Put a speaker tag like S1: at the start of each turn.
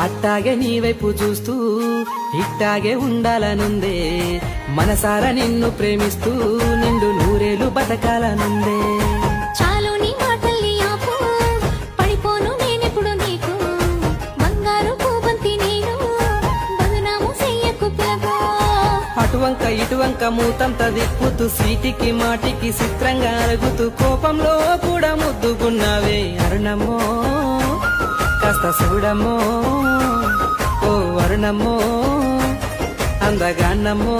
S1: అట్టాగే నీ వైపు చూస్తూ ఇట్టాగే ఉండాలనుందే, మనసారా నిన్ను ప్రేమిస్తూ నిండు నూరేలు బతకాలనుందే.
S2: చాలు నీ మాటల్ని ఆపు, పడిపోను నేనెప్పుడు నీకు, బంగారు పూబంతి నేను, బదునాము చెయ్యకు పిలగో.
S1: అటువంక ఇటువంక మూతంత దిప్పుతూ సీటికి మాటికి చిత్రంగా అరుగుతూ కోపంలో కూడా ముద్దుకున్నావే అరుణమ్మో, కాస్త చూడమ్మో ఓ అరుణమ్మో అందగాన్నమ్మో.